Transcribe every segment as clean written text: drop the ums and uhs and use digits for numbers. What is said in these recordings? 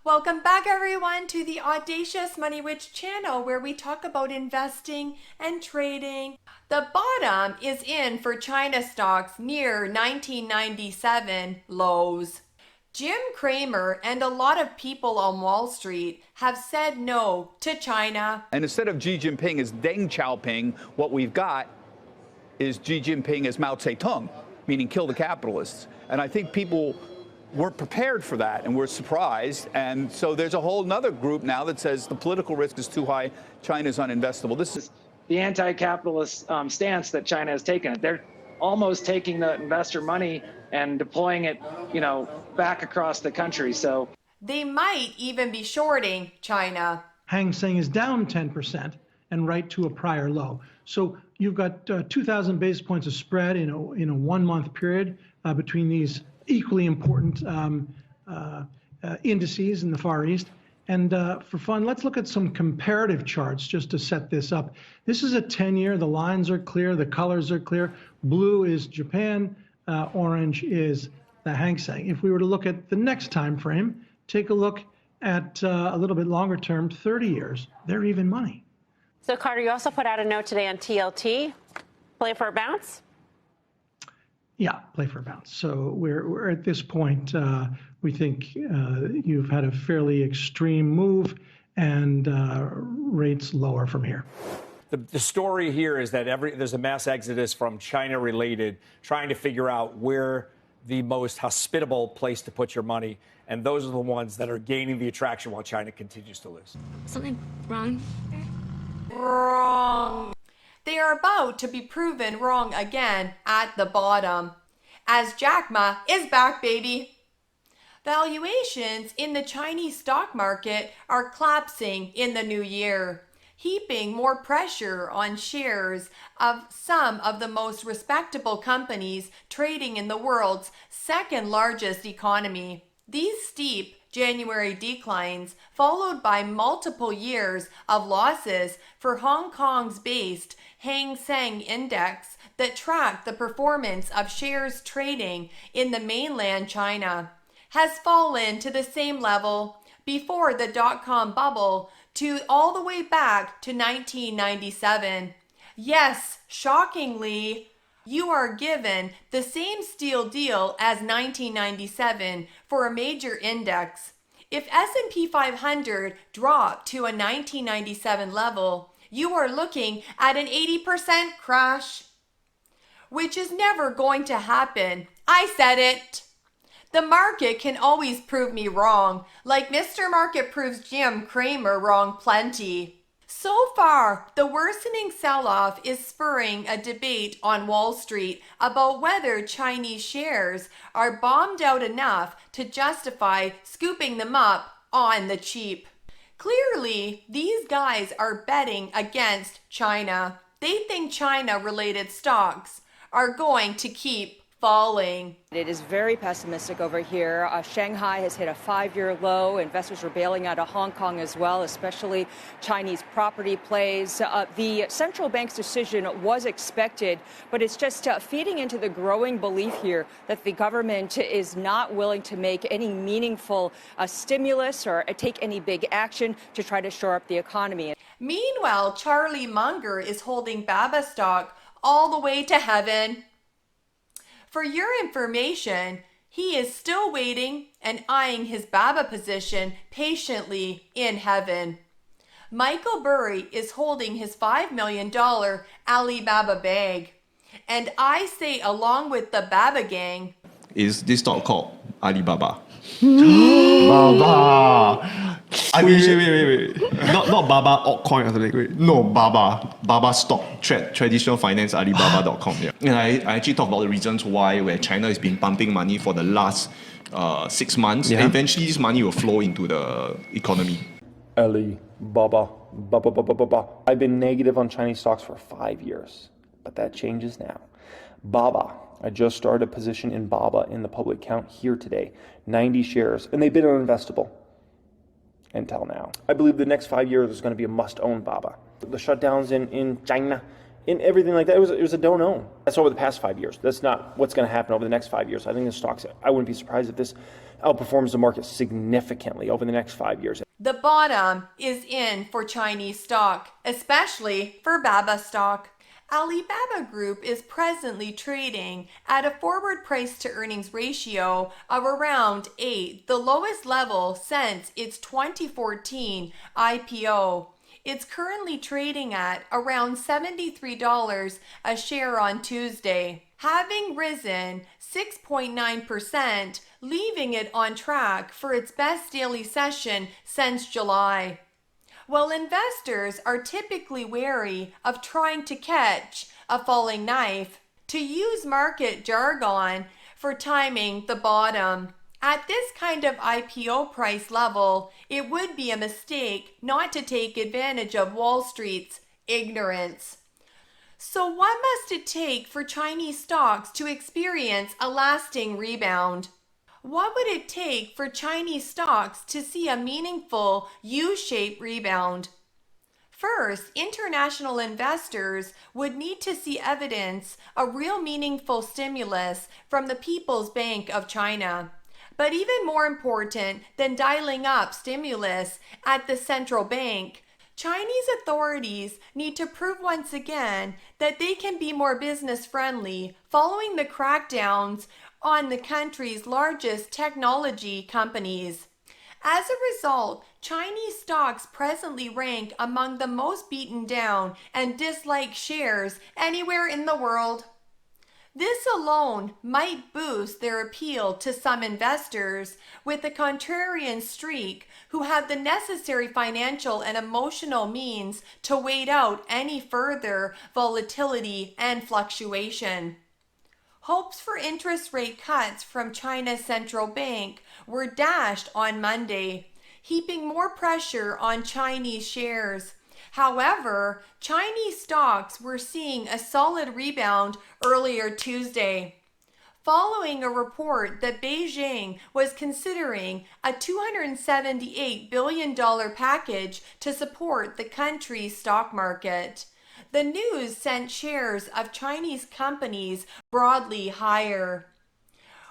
Welcome back everyone to the Audacious Money Witch channel where we talk about investing and trading. The bottom is in for China stocks near 1997 lows. Jim Cramer and a lot of people on Wall Street have said no to China. And instead of Xi Jinping as Deng Xiaoping, what we've got is Xi Jinping as Mao Zedong, meaning kill the capitalists. And I think people weren't prepared for that and were surprised. And so there's a whole nother group now that says the political risk is too high, China's uninvestable. This is the anti-capitalist stance that China has taken. They're almost taking the investor money and deploying it, back across the country. So they might even be shorting China. Hang Seng is down 10% and right to a prior low. So you've got 2,000 basis points of spread in a 1 month period between these equally important indices in the Far East. And for fun, let's look at some comparative charts just to set this up. This is a 10-year. The lines are clear. The colors are clear. Blue is Japan. Orange is the Hang Seng. If we were to look at the next time frame, take a look at a little bit longer term, 30 years. They're even money. So, Carter, you also put out a note today on TLT. Play for a bounce? Yeah, play for a bounce. So we're at this point, we think you've had a fairly extreme move and rates lower from here. The story here is that there's a mass exodus from China related, trying to figure out where the most hospitable place to put your money. And those are the ones that are gaining the attraction while China continues to lose. Something wrong? Wrong. They are about to be proven wrong again at the bottom, as Jack Ma is back, baby. Valuations in the Chinese stock market are collapsing in the new year, heaping more pressure on shares of some of the most respectable companies trading in the world's second largest economy. These steep January declines, followed by multiple years of losses for Hong Kong's based Hang Seng Index that track the performance of shares trading in the mainland China, has fallen to the same level before the dot-com bubble to all the way back to 1997. Yes, shockingly, you are given the same steal deal as 1997 for a major index. If S&P 500 dropped to a 1997 level, you are looking at an 80% crash, which is never going to happen. I said it. The market can always prove me wrong, like Mr. Market proves Jim Cramer wrong plenty. So far, the worsening sell-off is spurring a debate on Wall Street about whether Chinese shares are bombed out enough to justify scooping them up on the cheap. Clearly, these guys are betting against China. They think China-related stocks are going to keep falling. It is very pessimistic over here. Shanghai has hit a 5-year low. Investors are bailing out of Hong Kong as well, especially Chinese property plays. The central bank's decision was expected, but it's just feeding into the growing belief here that the government is not willing to make any meaningful stimulus or take any big action to try to shore up the economy. Meanwhile, Charlie Munger is holding BABA stock all the way to heaven. For your information, he is still waiting and eyeing his BABA position patiently in heaven. Michael Burry is holding his $5 million AliBABA bag. And I say along with the BABA gang, is this stock called AliBABA? Baba. Wait. Not Baba altcoin or something. Wait. No, Baba stock, traditional finance, AliBABA.com. Yeah. And I actually talk about the reasons where China has been pumping money for the last 6 months. Yeah. And eventually, this money will flow into the economy. AliBABA. I've been negative on Chinese stocks for 5 years, but that changes now. BABA. I just started a position in BABA in the public count here today. 90 shares, and they've been uninvestable until now. I believe the next 5 years is going to be a must-own BABA. The shutdowns in China in everything like that. It was a don't own. That's over the past 5 years. That's not what's going to happen over the next 5 years. I think the stocks, I wouldn't be surprised if this outperforms the market significantly over the next 5 years. The bottom is in for Chinese stock, especially for BABA stock. AliBABA Group is presently trading at a forward price to earnings ratio of around 8, the lowest level since its 2014 IPO. It's currently trading at around $73 a share on Tuesday, having risen 6.9%, leaving it on track for its best daily session since July. While investors are typically wary of trying to catch a falling knife, to use market jargon for timing the bottom, at this kind of IPO price level, it would be a mistake not to take advantage of Wall Street's ignorance. So what must it take for Chinese stocks to experience a lasting rebound? What would it take for Chinese stocks to see a meaningful U-shaped rebound? First, international investors would need to see evidence of real meaningful stimulus from the People's Bank of China. But even more important than dialing up stimulus at the central bank, Chinese authorities need to prove once again that they can be more business friendly following the crackdowns on the country's largest technology companies. As a result, Chinese stocks presently rank among the most beaten down and disliked shares anywhere in the world. This alone might boost their appeal to some investors with a contrarian streak who have the necessary financial and emotional means to wait out any further volatility and fluctuation. Hopes for interest rate cuts from China's central bank were dashed on Monday, heaping more pressure on Chinese shares. However, Chinese stocks were seeing a solid rebound earlier Tuesday, following a report that Beijing was considering a $278 billion package to support the country's stock market. The news sent shares of Chinese companies broadly higher,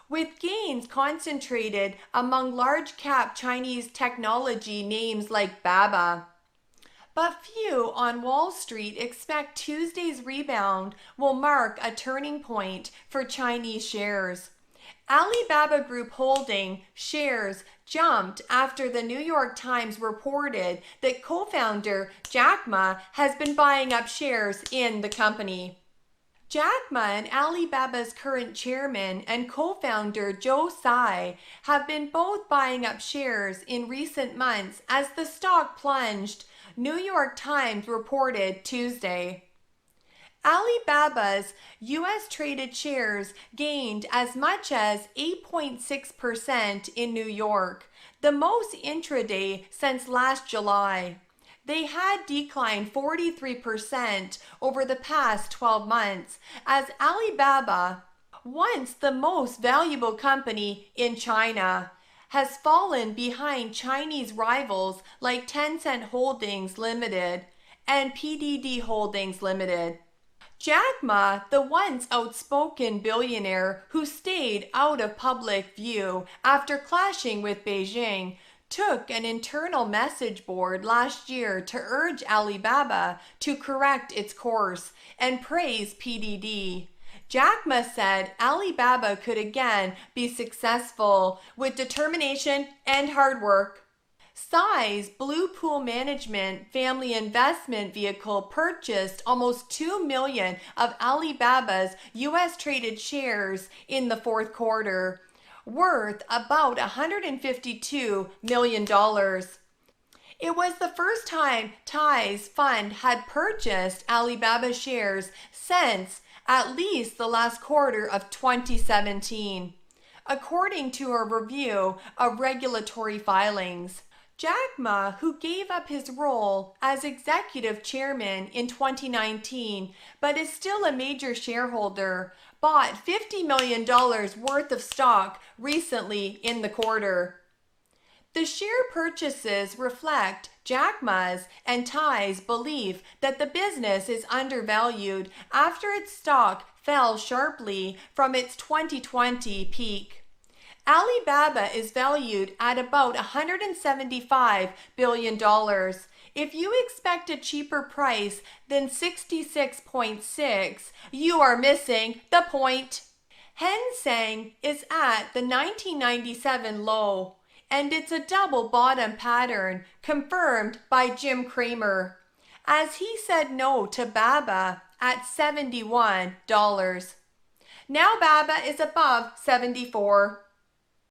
with gains concentrated among large-cap Chinese technology names like BABA. But few on Wall Street expect Tuesday's rebound will mark a turning point for Chinese shares. AliBABA Group Holding shares jumped after the New York Times reported that co-founder Jack Ma has been buying up shares in the company. Jack Ma and AliBABA's current chairman and co-founder Joe Tsai have been both buying up shares in recent months as the stock plunged, New York Times reported Tuesday. AliBABA's U.S. traded shares gained as much as 8.6% in New York, the most intraday since last July. They had declined 43% over the past 12 months as AliBABA, once the most valuable company in China, has fallen behind Chinese rivals like Tencent Holdings Limited and PDD Holdings Limited. Jack Ma, the once outspoken billionaire who stayed out of public view after clashing with Beijing, took an internal message board last year to urge AliBABA to correct its course and praise PDD. Jack Ma said AliBABA could again be successful with determination and hard work. Tsai's Blue Pool Management family investment vehicle purchased almost 2 million of AliBABA's U.S. traded shares in the fourth quarter, worth about $152 million. It was the first time Tsai's fund had purchased AliBABA shares since at least the last quarter of 2017, according to a review of regulatory filings. Jack Ma, who gave up his role as executive chairman in 2019 but is still a major shareholder, bought $50 million worth of stock recently in the quarter. The share purchases reflect Jack Ma's and Ty's belief that the business is undervalued after its stock fell sharply from its 2020 peak. AliBABA is valued at about $175 billion. If you expect a cheaper price than 66.6, you are missing the point. Hang Seng is at the 1997 low, and it's a double bottom pattern confirmed by Jim Cramer, as he said no to BABA at $71. Now BABA is above 74.